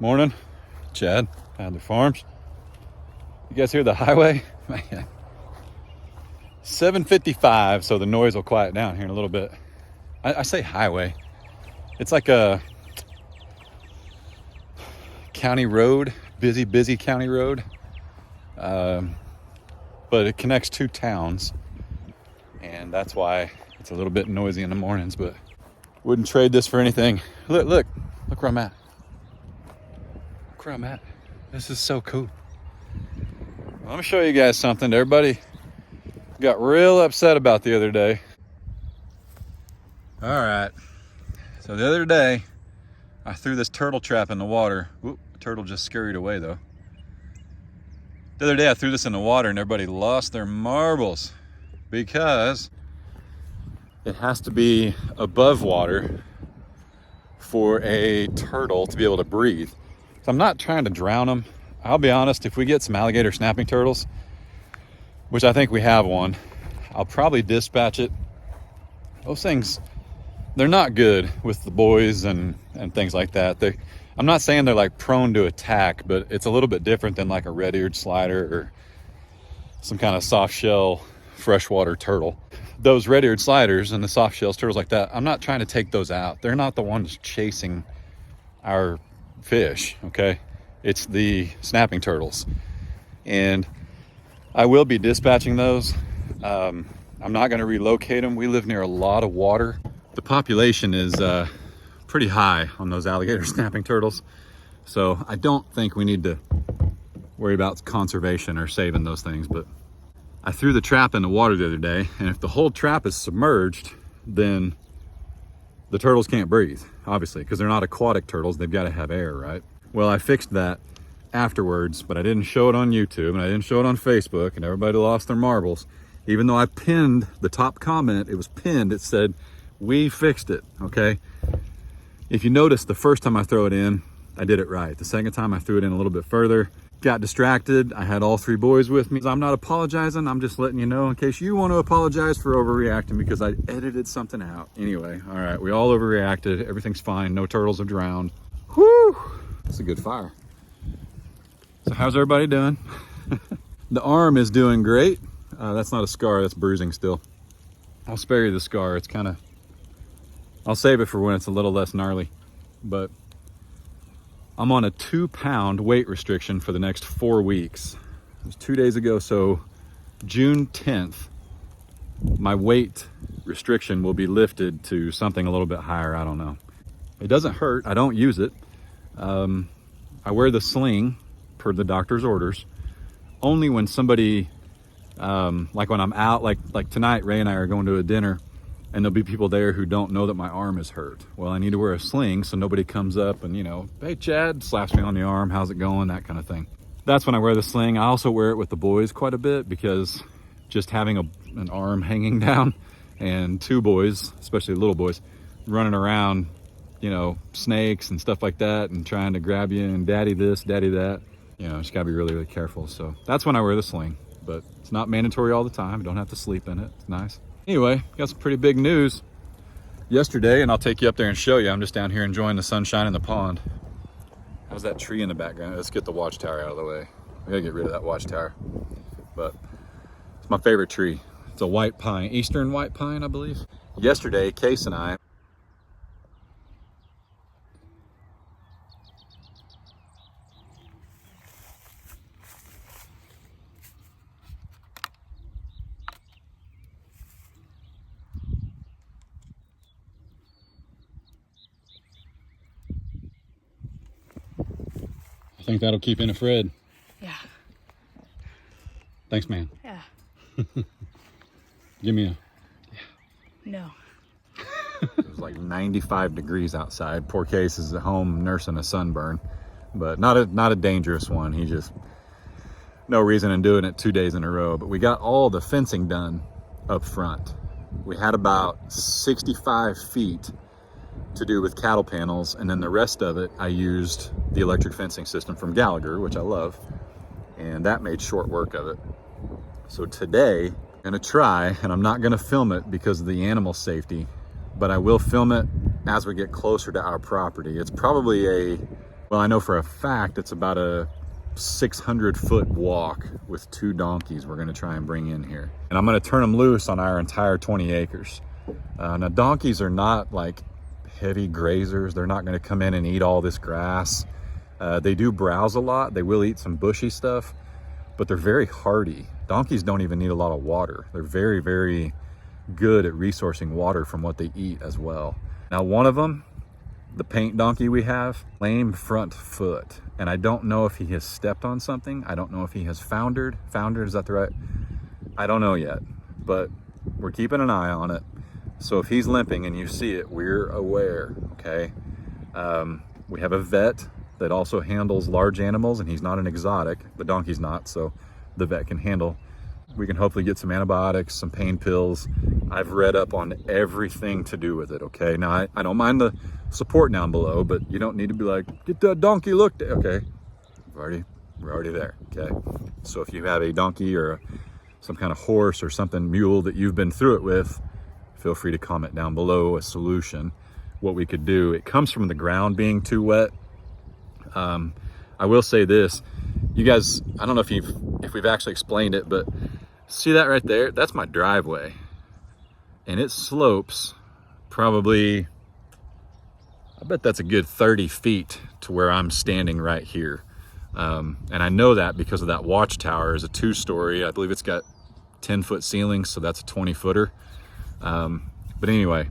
Morning, Chad, Adler Farms. You guys hear the highway? Man, 7:55, so the noise will quiet down here in a little bit. I say highway. It's like a county road, busy county road. But it connects two towns, and that's why it's a little bit noisy in the mornings, but wouldn't trade this for anything. Look where I'm at. Look where I'm at. This is so cool. Let me show you guys something everybody got real upset about the other day. All right, so the other day I threw this turtle trap in the water. Oop, the turtle just scurried away though. The other day I threw this in the water and everybody lost their marbles because it has to be above water for a turtle to be able to breathe. So I'm not trying to drown them. I'll be honest, if we get some alligator snapping turtles, which I think we have one, I'll probably dispatch it. Those things, they're not good with the boys and things like that. I'm not saying they're like prone to attack, but it's a little bit different than like a red-eared slider or some kind of soft shell freshwater turtle. Those red-eared sliders and the soft shells turtles like that, I'm not trying to take those out. They're not the ones chasing our fish, okay? It's the snapping turtles. And I will be dispatching those. I'm not going to relocate them. We live near a lot of water. The population is pretty high on those alligator snapping turtles. So I don't think we need to worry about conservation or saving those things. But I threw the trap in the water the other day, and if the whole trap is submerged, then the turtles can't breathe, obviously, because they're not aquatic turtles. They've got to have air, right? Well, I fixed that afterwards, but I didn't show it on YouTube and I didn't show it on Facebook, and everybody lost their marbles. Even though I pinned the top comment, it was pinned, it said, "We fixed it," okay? If you notice, the first time I throw it in, I did it right. The second time I threw it in a little bit further, got distracted. I had all three boys with me. I'm not apologizing, I'm just letting you know in case you want to apologize for overreacting because I edited something out. Anyway, all right, we all overreacted. Everything's fine, no turtles have drowned. Whew, that's a good fire. So how's everybody doing? The arm is doing great. That's not a scar, that's bruising still. I'll spare you the scar. It's kind of, I'll save it for when it's a little less gnarly. But I'm on a 2-pound weight restriction for the next 4 weeks. It was 2 days ago, so June 10th, my weight restriction will be lifted to something a little bit higher, I don't know. It doesn't hurt, I don't use it. I wear the sling per the doctor's orders, only when somebody, like when I'm out, like tonight, Rae and I are going to a dinner, and there'll be people there who don't know that my arm is hurt. Well, I need to wear a sling so nobody comes up and, you know, "Hey, Chad," slaps me on the arm, "How's it going?" That kind of thing. That's when I wear the sling. I also wear it with the boys quite a bit because just having an arm hanging down and two boys, especially little boys, running around, you know, snakes and stuff like that and trying to grab you and daddy this, daddy that, you know, just gotta be really careful. So that's when I wear the sling, but it's not mandatory all the time. You don't have to sleep in it. It's nice. Anyway, got some pretty big news yesterday, and I'll take you up there and show you. I'm just down here enjoying the sunshine in the pond. How's that tree in the background? Let's get the watchtower out of the way. We gotta get rid of that watchtower. But it's my favorite tree. It's a white pine, eastern white pine, I believe. Yesterday, Case and I think that'll keep in a Fred. Yeah. Thanks, man. Yeah. Give me a... No. It was like 95 degrees outside. Poor Case is at home nursing a sunburn, but not a dangerous one. He just, no reason in doing it 2 days in a row. But we got all the fencing done up front. We had about 65 feet to do with cattle panels, and then the rest of it I used the electric fencing system from Gallagher, which I love, and that made short work of it. So today I'm gonna try, and I'm not gonna film it because of the animal safety, but I will film it as we get closer to our property. It's probably a Well, I know for a fact it's about a 600-foot walk with 2 donkeys we're gonna try and bring in here. And I'm gonna turn them loose on our entire 20 acres. Now donkeys are not like heavy grazers. They're not gonna come in and eat all this grass. They do browse a lot. They will eat some bushy stuff, but they're very hardy. Donkeys don't even need a lot of water. They're very, very good at resourcing water from what they eat as well. Now one of them, the paint donkey we have, lame front foot. And I don't know if he has stepped on something. I don't know if he has foundered. Foundered, is that the right? I don't know yet, but we're keeping an eye on it. So if he's limping and you see it, we're aware, okay? We have a vet that also handles large animals, and he's not an exotic. The donkey's not, so the vet can handle. We can hopefully get some antibiotics, some pain pills. I've read up on everything to do with it, okay? Now, I don't mind the support down below, but you don't need to be like, get that donkey looked at, okay? We're already there, okay? So if you have a donkey or some kind of horse or something, mule that you've been through it with, feel free to comment down below a solution, what we could do. It comes from the ground being too wet. I will say this, you guys, I don't know if we've actually explained it, but see that right there? That's my driveway. And it slopes probably, I bet that's a good 30 feet to where I'm standing right here. And I know that because of that watchtower is a 2-story. I believe it's got 10-foot ceilings, so that's a 20-footer. But anyway,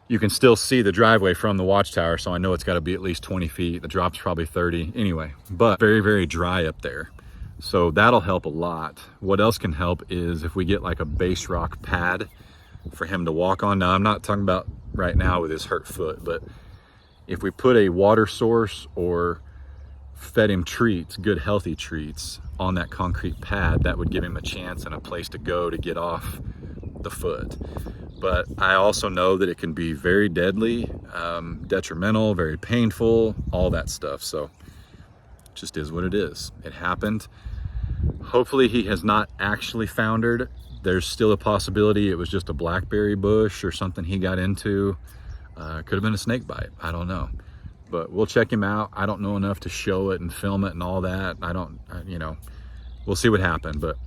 you can still see the driveway from the watchtower, so I know it's got to be at least 20 feet. The drop's probably 30. Anyway, but very, very dry up there. So that'll help a lot. What else can help is if we get like a base rock pad for him to walk on. Now, I'm not talking about right now with his hurt foot, but if we put a water source or fed him treats, good healthy treats on that concrete pad, that would give him a chance and a place to go to get off the foot. But I also know that it can be very deadly, detrimental, very painful, all that stuff. So it just is what it is. It happened. Hopefully he has not actually foundered. There's still a possibility it was just a blackberry bush or something he got into. Could have been a snake bite, I don't know. But we'll check him out. I don't know enough to show it and film it and all that. You know, we'll see what happened. But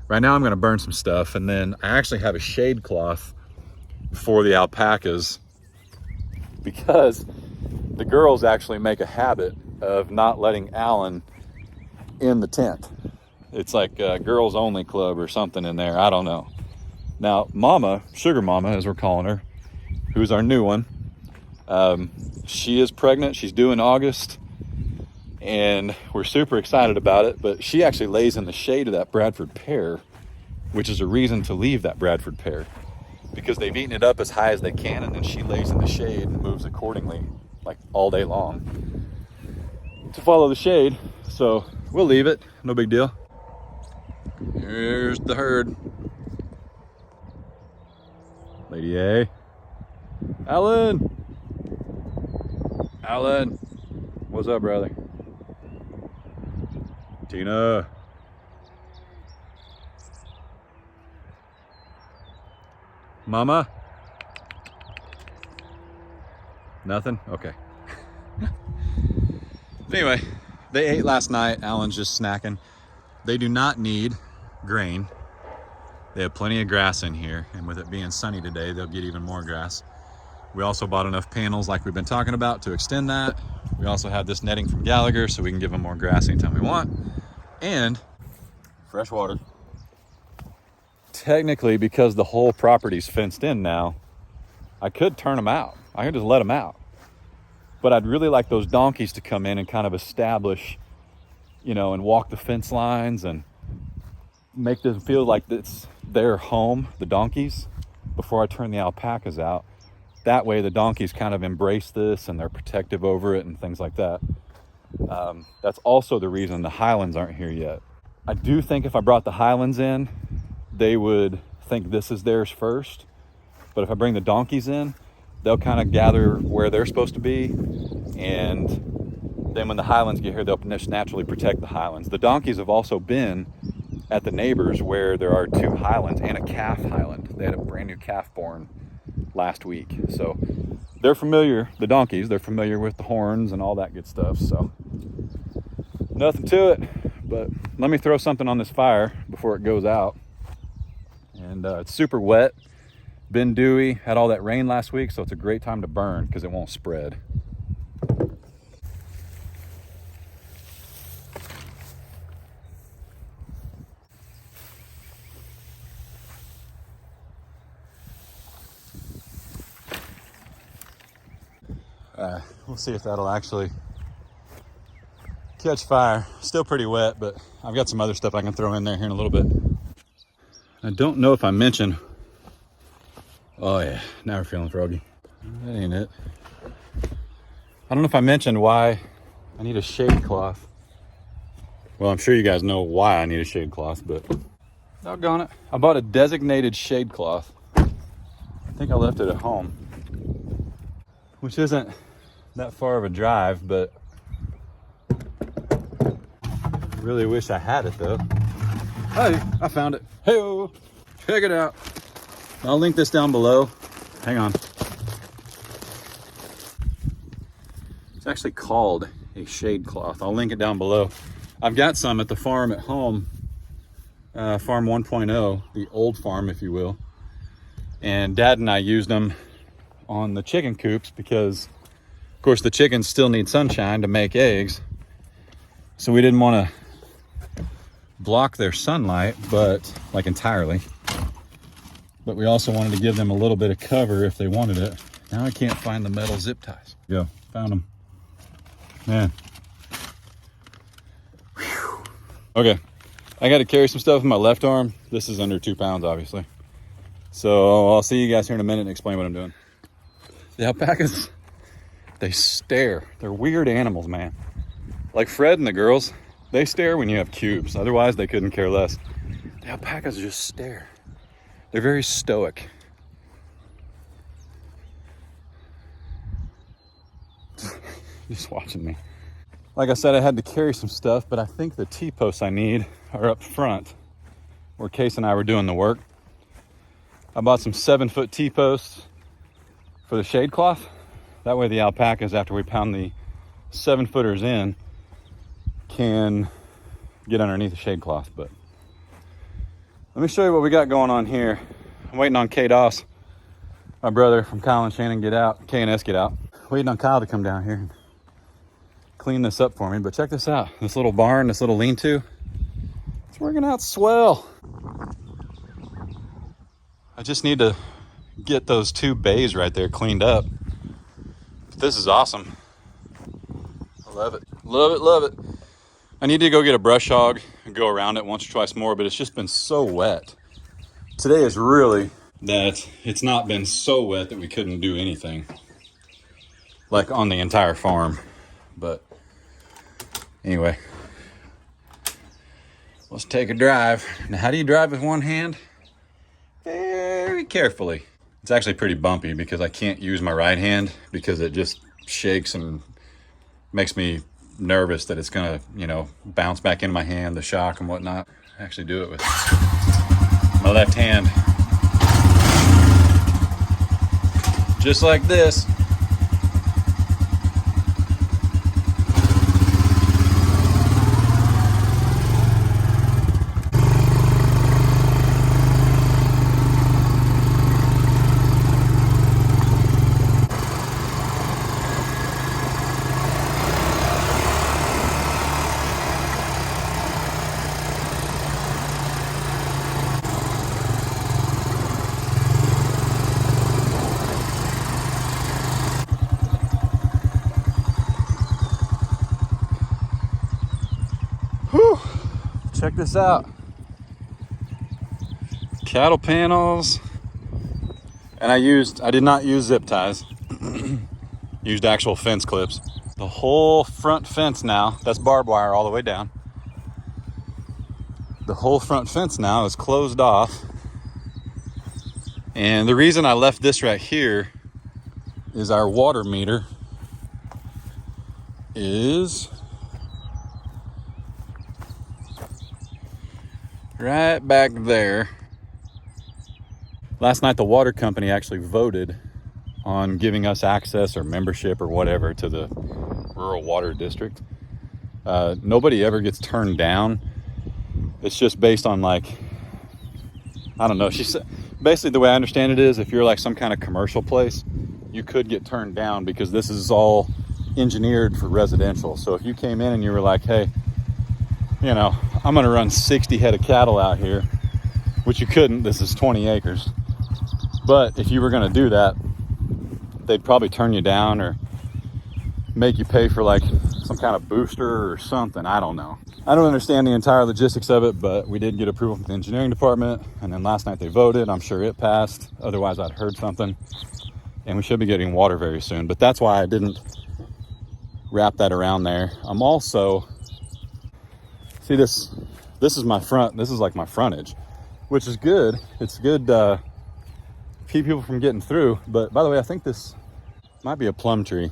right now I'm gonna burn some stuff, and then I actually have a shade cloth for the alpacas because the girls actually make a habit of not letting Alan in the tent. It's like a girls only club or something in there, I don't know. Now Mama, Sugar Mama as we're calling her, who's our new one, she is pregnant. She's due in August, and we're super excited about it, but she actually lays in the shade of that Bradford pear, which is a reason to leave that Bradford pear, because they've eaten it up as high as they can, and then she lays in the shade and moves accordingly, like all day long, to follow the shade. So we'll leave it, no big deal. Here's the herd. Lady A. Alan! Alan! What's up, brother? Tina! Mama? Nothing? Okay. Anyway, they ate last night. Alan's just snacking. They do not need grain. They have plenty of grass in here, and with it being sunny today, they'll get even more grass. We also bought enough panels like we've been talking about to extend that. We also have this netting from Gallagher so we can give them more grass anytime we want. And fresh water. Technically, because the whole property's fenced in now, I could turn them out. I could just let them out. But I'd really like those donkeys to come in and kind of establish, you know, and walk the fence lines and make them feel like it's their home, the donkeys, before I turn the alpacas out. That way the donkeys kind of embrace this and they're protective over it and things like that. That's also the reason the Highlands aren't here yet. I do think if I brought the Highlands in, they would think this is theirs first. But if I bring the donkeys in, they'll kind of gather where they're supposed to be. And then when the Highlands get here, they'll naturally protect the Highlands. The donkeys have also been at the neighbors where there are 2 Highlands and a calf Highland. They had a brand new calf born last week. So they're familiar, the donkeys, they're familiar with the horns and all that good stuff. So nothing to it, but let me throw something on this fire before it goes out. And it's super wet, been dewy, had all that rain last week, so it's a great time to burn because it won't spread. We'll see if that'll actually catch fire. Still pretty wet, but I've got some other stuff I can throw in there here in a little bit. I don't know if I mentioned, oh yeah, now we're feeling froggy. That ain't it. I don't know if I mentioned why I need a shade cloth. Well, I'm sure you guys know why I need a shade cloth, but doggone it. I bought a designated shade cloth. I think I left it at home, which isn't that far of a drive, but I really wish I had it though. Hey, I found it. Hey-o, check it out. I'll link this down below. Hang on. It's actually called a shade cloth. I'll link it down below. I've got some at the farm at home, farm 1.0, the old farm, if you will. And Dad and I used them on the chicken coops because, of course, the chickens still need sunshine to make eggs. So we didn't want to block their sunlight, but like entirely. But we also wanted to give them a little bit of cover if they wanted it. Now I can't find the metal zip ties. Go, found them. Man. Whew. Okay, I got to carry some stuff with my left arm. This is under 2 pounds, obviously. So I'll see you guys here in a minute and explain what I'm doing. The alpacas, they stare. They're weird animals, man. Like Fred and the girls, they stare when you have cubes. Otherwise, they couldn't care less. The alpacas just stare. They're very stoic. Just watching me. Like I said, I had to carry some stuff, but I think the T-posts I need are up front where Case and I were doing the work. I bought some 7-foot T-posts for the shade cloth. That way the alpacas, after we pound the 7-footers in, can get underneath the shade cloth. But let me show you what we got going on here. I'm waiting on K Doss, my brother from Kyle and Shannon get out, K&S get out. Waiting on Kyle to come down here and clean this up for me. But check this out, this little barn, this little lean-to, it's working out swell. I just need to get those 2 bays right there cleaned up. But this is awesome. I love it, love it, love it. I need to go get a brush hog and go around it once or twice more, but it's just been so wet. Today is really that it's not been so wet that we couldn't do anything, like on the entire farm. But anyway, let's take a drive. Now, how do you drive with one hand? Very carefully. It's actually pretty bumpy because I can't use my right hand because it just shakes and makes me nervous that it's gonna, you know, bounce back into my hand, the shock and whatnot. I actually do it with my left hand. Just like this. Check this out. Cattle panels. And I did not use zip ties. Used actual fence clips. The whole front fence now, that's barbed wire all the way down. The whole front fence now is closed off. And the reason I left this right here is our water meter is right back there. Last night the water company actually voted on giving us access or membership or whatever to the rural water district. Nobody ever gets turned down. It's just based on, like, I don't know. She said, basically the way I understand it is, if you're like some kind of commercial place, you could get turned down because this is all engineered for residential. So if you came in and you were like, hey, you know, I'm going to run 60 head of cattle out here, which you couldn't, this is 20 acres. But if you were going to do that, they'd probably turn you down or make you pay for like some kind of booster or something. I don't know. I don't understand the entire logistics of it, but we did get approval from the engineering department. And then last night they voted. I'm sure it passed. Otherwise I'd heard something. And we should be getting water very soon. But that's why I didn't wrap that around there. I'm also, see this is my front. This is like my frontage, which is good. It's good to keep people from getting through. But by the way, I think this might be a plum tree,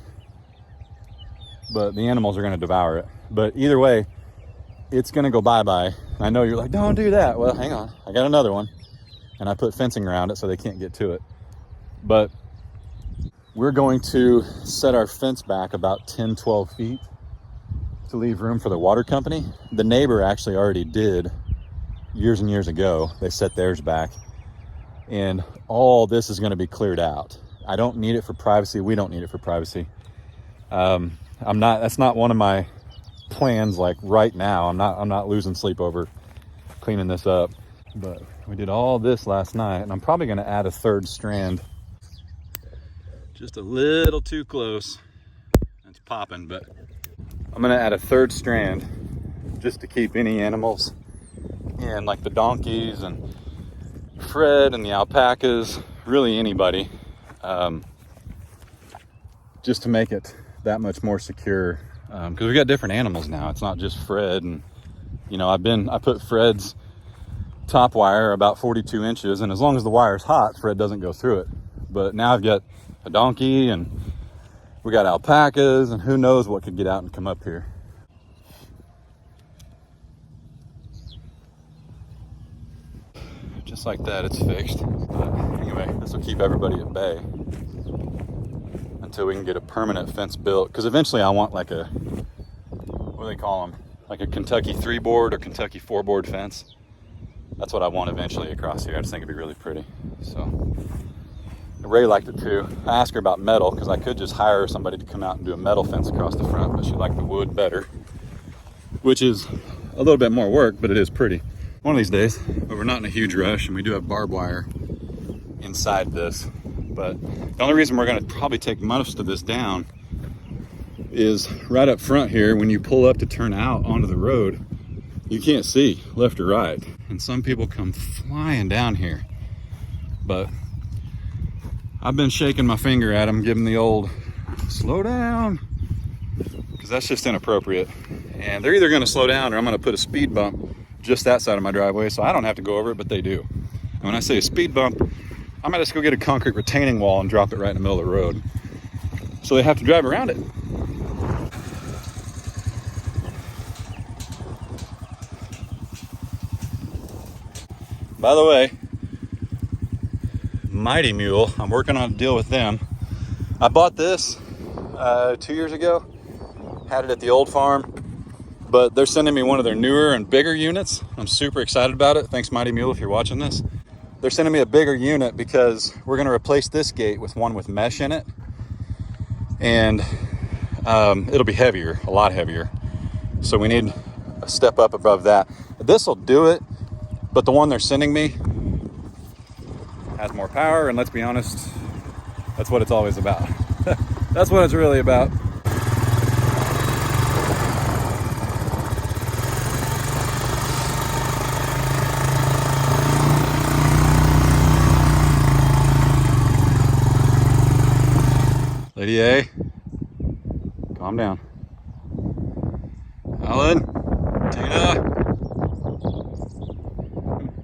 but the animals are going to devour it. But either way, it's going to go bye-bye. I know you're like, don't do that. Well, hang on. I got another one. And I put fencing around it so they can't get to it. But we're going to set our fence back about 10, 12 feet to leave room for the water company. The neighbor actually already did years and years ago. They set theirs back. And all this is going to be cleared out. I don't need it for privacy. We don't need it for privacy. That's not one of my plans like right now. I'm not losing sleep over cleaning this up. But we did all this last night, and I'm probably going to add a third strand. Just a little too close. It's popping, but I'm going to add a third strand just to keep any animals in, like the donkeys and Fred and the alpacas, really anybody, just to make it that much more secure. Because we got different animals now. It's not just Fred. And you know, I put Fred's top wire about 42 inches, and as long as the wire's hot, Fred doesn't go through it. But now I've got a donkey, and we got alpacas, and who knows what could get out and come up here. Just like that, it's fixed. But anyway, this will keep everybody at bay until we can get a permanent fence built. Because eventually I want like a, what do they call them? Like a Kentucky 3-board or Kentucky 4-board fence. That's what I want eventually across here. I just think it'd be really pretty. So Rae liked it too. I asked her about metal because I could just hire somebody to come out and do a metal fence across the front, but she liked the wood better, which is a little bit more work, but it is pretty. One of these days, but we're not in a huge rush, and we do have barbed wire inside this. But the only reason we're going to probably take most of this down is right up front here. When you pull up to turn out onto the road, you can't see left or right. And some people come flying down here. But I've been shaking my finger at them, giving the old slow down, because that's just inappropriate. And they're either going to slow down or I'm going to put a speed bump just that side of my driveway so I don't have to go over it, but they do. And when I say a speed bump, I might just go get a concrete retaining wall and drop it right in the middle of the road. So they have to drive around it. By the way, Mighty Mule, I'm working on a deal with them. I bought this 2 years ago, had it at the old farm, but they're sending me one of their newer and bigger units. I'm super excited about it. Thanks, Mighty Mule, if you're watching this. They're sending me a bigger unit because we're going to replace this gate with one with mesh in it. And it'll be heavier, a lot heavier. So we need a step up above that. This will do it, but the one they're sending me has more power, and let's be honest, that's what it's always about. That's what it's really about. Lady A, calm down. Alan, Tina,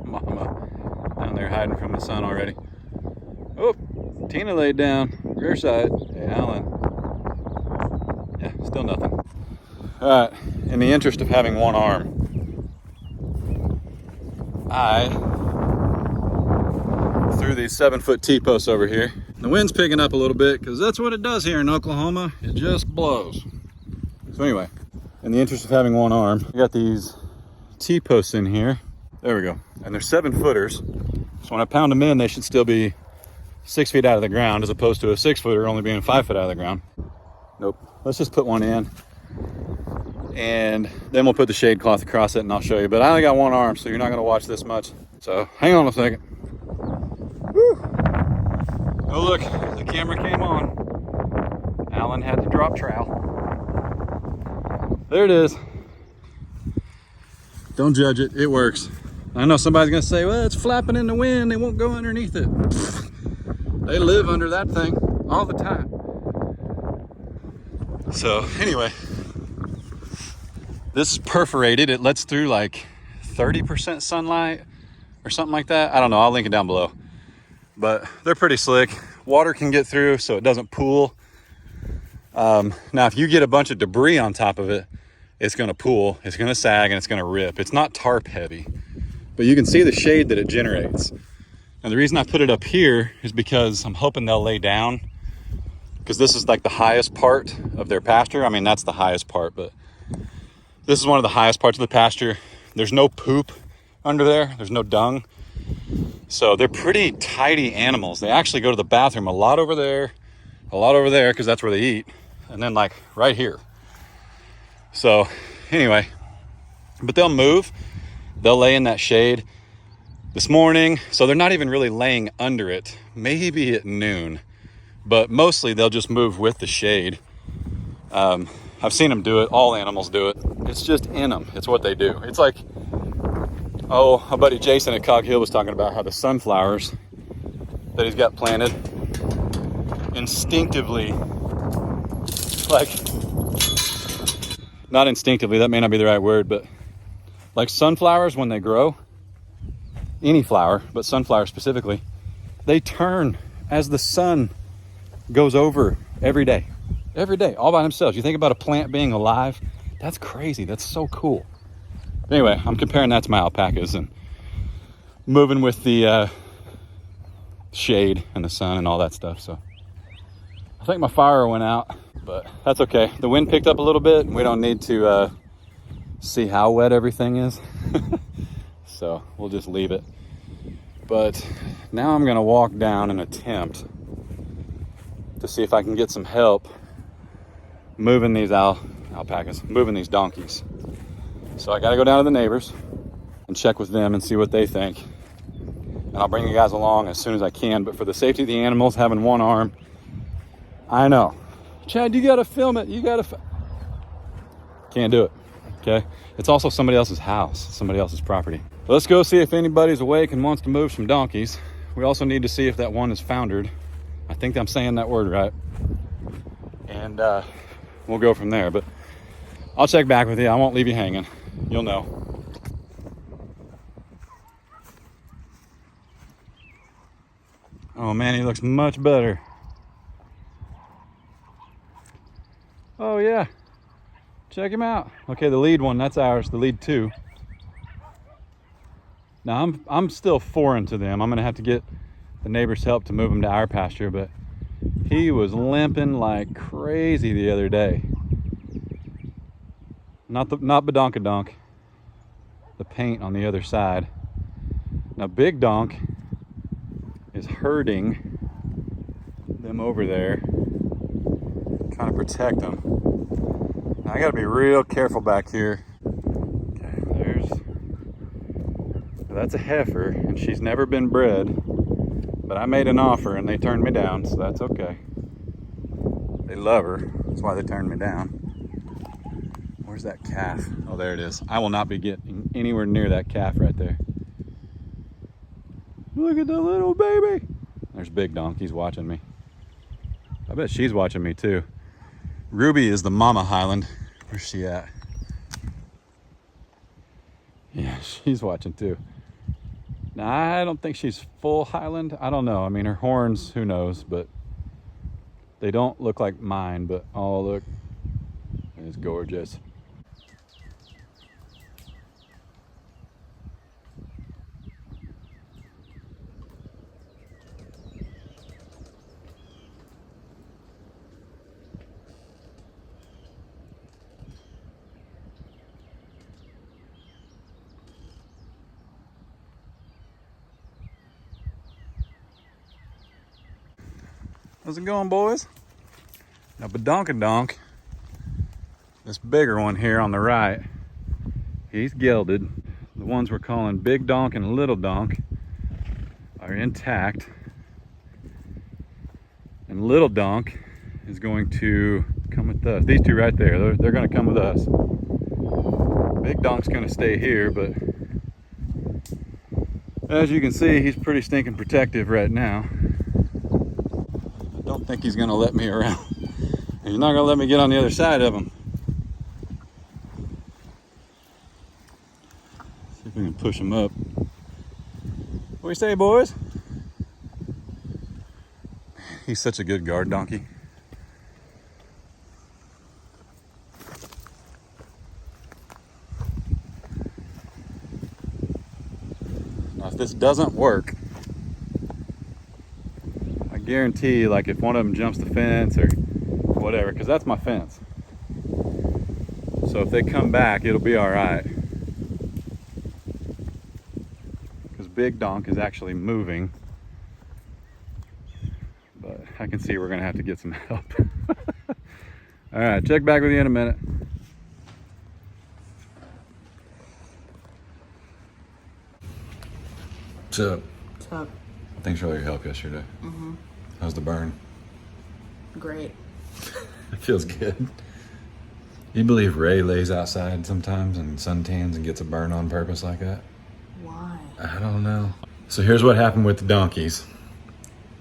Mama, down there hiding from the sun already. Oh, Tina laid down, rear side. Hey, Alan. Yeah, still nothing. All right, in the interest of having one arm, I threw these 7-foot T-posts over here. The wind's picking up a little bit because that's what it does here in Oklahoma. It just blows. So anyway, in the interest of having one arm, I got these T-posts in here. There we go. And they're 7-footers. So when I pound them in, they should still be 6 feet out of the ground as opposed to a 6-footer only being 5 foot out of the ground. Nope. Let's just put one in. And then we'll put the shade cloth across it and I'll show you. But I only got one arm, so you're not gonna watch this much. So hang on a second. Woo. Oh look, the camera came on. Alan had to drop trowel. There it is. Don't judge it, it works. I know somebody's gonna say, well, it's flapping in the wind, they won't go underneath it. They live under that thing all the time. So anyway, this is perforated. It lets through like 30% sunlight or something like that. I don't know, I'll link it down below. But they're pretty slick. Water can get through so it doesn't pool. Now, if you get a bunch of debris on top of it, it's gonna pool, it's gonna sag, and it's gonna rip. It's not tarp heavy, but you can see the shade that it generates. And the reason I put it up here is because I'm hoping they'll lay down, because this is like the highest part of their pasture. I mean, that's the highest part, but this is one of the highest parts of the pasture. There's no poop under there. There's no dung. So they're pretty tidy animals. They actually go to the bathroom a lot over there, because that's where they eat. And then like right here. So anyway, but they'll move. They'll lay in that shade this morning. So they're not even really laying under it, maybe at noon, but mostly they'll just move with the shade. I've seen them do it. All animals do it. It's just in them. It's what they do. It's like, oh, my buddy Jason at Cog Hill was talking about how the sunflowers that he's got planted instinctively, like, not instinctively, that may not be the right word, but like sunflowers when they grow, any flower, but sunflowers specifically, they turn as the sun goes over every day, all by themselves. You think about a plant being alive, that's crazy. That's so cool. Anyway, I'm comparing that to my alpacas and moving with the shade and the sun and all that stuff. So I think my fire went out, but that's okay. The wind picked up a little bit and we don't need to see how wet everything is. So we'll just leave it. But now I'm gonna walk down and attempt to see if I can get some help moving these alpacas, moving these donkeys. So I gotta go down to the neighbors and check with them and see what they think. And I'll bring you guys along as soon as I can. But for the safety of the animals, having one arm, I know. Chad, you gotta film it. Can't do it, okay? It's also somebody else's house, somebody else's property. But let's go see if anybody's awake and wants to move some donkeys. We also need to see if that one is foundered. I think I'm saying that word right. And we'll go from there. But I'll check back with you. I won't leave you hanging. You'll know. Oh man, he looks much better. Oh yeah, check him out. Okay, the lead one, that's ours, the lead two. Now I'm still foreign to them. I'm gonna have to get the neighbor's help to move him to our pasture, but he was limping like crazy the other day. Not badonkadonk, the paint on the other side. Now Big Donk is herding them over there, trying to protect them. Now I gotta be real careful back here. Okay, that's a heifer, and she's never been bred, but I made an offer and they turned me down, so that's okay. They love her, that's why they turned me down. Where's that calf? Oh, there it is. I will not be getting anywhere near that calf right there. Look at the little baby. There's Big Donk, he's watching me. I bet she's watching me too. Ruby is the mama Highland. Where's she at? Yeah, she's watching too. Now, I don't think she's full Highland. I don't know. I mean, her horns, who knows, but they don't look like mine, but oh, look, it's gorgeous. How's it going, boys? Now, badonkadonk, this bigger one here on the right, he's gelded. The ones we're calling Big Donk and Little Donk are intact. And Little Donk is going to come with us. These two right there, they're going to come with us. Big Donk's going to stay here, but as you can see, he's pretty stinking protective right now. I don't think he's going to let me around. He's not going to let me get on the other side of him. See if we can push him up. What do you say, boys? He's such a good guard donkey. Now, if this doesn't work, I guarantee, like, if one of them jumps the fence or whatever, because that's my fence. So if they come back, it'll be all right. Because Big Donk is actually moving. But I can see we're gonna have to get some help. All right, check back with you in a minute. What's up? What's up? Thanks for all your help yesterday. How's the burn? Great. It feels good. You believe Rae lays outside sometimes and suntans and gets a burn on purpose like that? Why? I don't know. So here's what happened with the donkeys.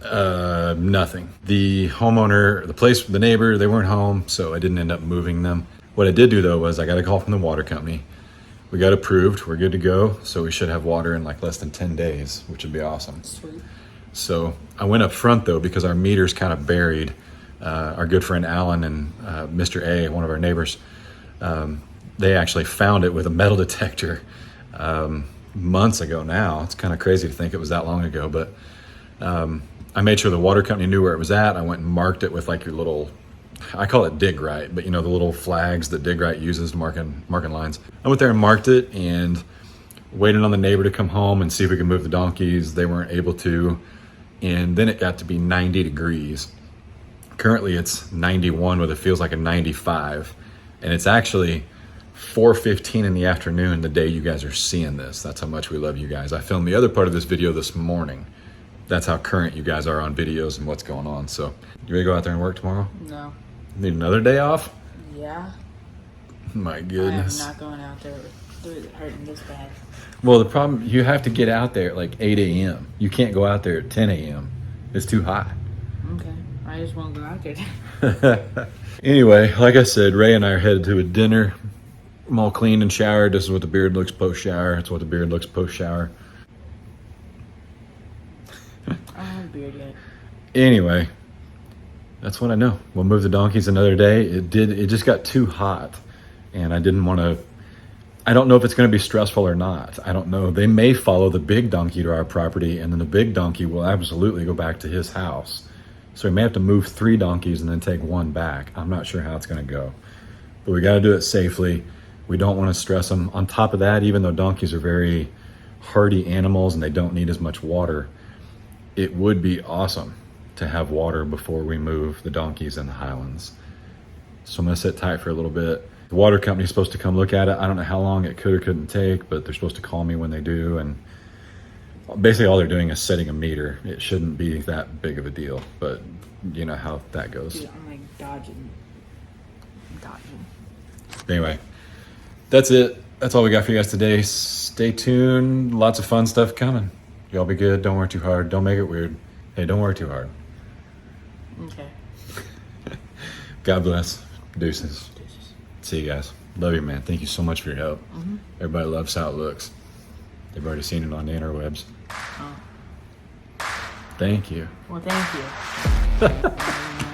Nothing. The homeowner, the neighbor, they weren't home, so I didn't end up moving them. What I did do though was I got a call from the water company. We got approved, we're good to go, so we should have water in like less than 10 days, which would be awesome. Sweet. So I went up front though because our meter's kind of buried. Our good friend Alan and Mr. A, one of our neighbors, they actually found it with a metal detector months ago now. It's kind of crazy to think it was that long ago, but I made sure the water company knew where it was at. I went and marked it with like your little, I call it dig right, but you know, the little flags that dig right uses to marking lines. I went there and marked it and waited on the neighbor to come home and see if we could move the donkeys. They weren't able to. And then it got to be 90 degrees. Currently it's 91 with it feels like a 95. And it's actually 4:15 in the afternoon the day you guys are seeing this. That's how much we love you guys. I filmed the other part of this video this morning. That's how current you guys are on videos and what's going on. So, you ready to go out there and work tomorrow? No. Need another day off? Yeah. My goodness. I'm not going out there with it hurting this bad. Well, the problem, you have to get out there at like 8 a.m. You can't go out there at 10 a.m. It's too hot. Okay. I just won't go out there. Anyway, like I said, Rae and I are headed to a dinner. I'm all cleaned and showered. This is what the beard looks post-shower. It's what the beard looks post-shower. I don't have a beard yet. Anyway, that's what I know. We'll move the donkeys another day. It just got too hot and I didn't want to, I don't know if it's going to be stressful or not. I don't know. They may follow the big donkey to our property and then the big donkey will absolutely go back to his house. So we may have to move 3 donkeys and then take 1 back. I'm not sure how it's going to go, but we got to do it safely. We don't want to stress them. On top of that, even though donkeys are very hardy animals and they don't need as much water, it would be awesome to have water before we move the donkeys in the highlands. So I'm gonna sit tight for a little bit. The water company's supposed to come look at it. I don't know how long it could or couldn't take, but they're supposed to call me when they do. And basically all they're doing is setting a meter. It shouldn't be that big of a deal, but you know how that goes. Dude, I'm like dodging. Anyway, that's it. That's all we got for you guys today. Stay tuned. Lots of fun stuff coming. Y'all be good. Don't work too hard. Don't make it weird. Hey, don't work too hard. Okay. God bless. Deuces. Deuces. See you guys. Love you, man. Thank you so much for your help. Everybody loves how it looks. They've already seen it on the interwebs. Oh. Thank you. Well, thank you.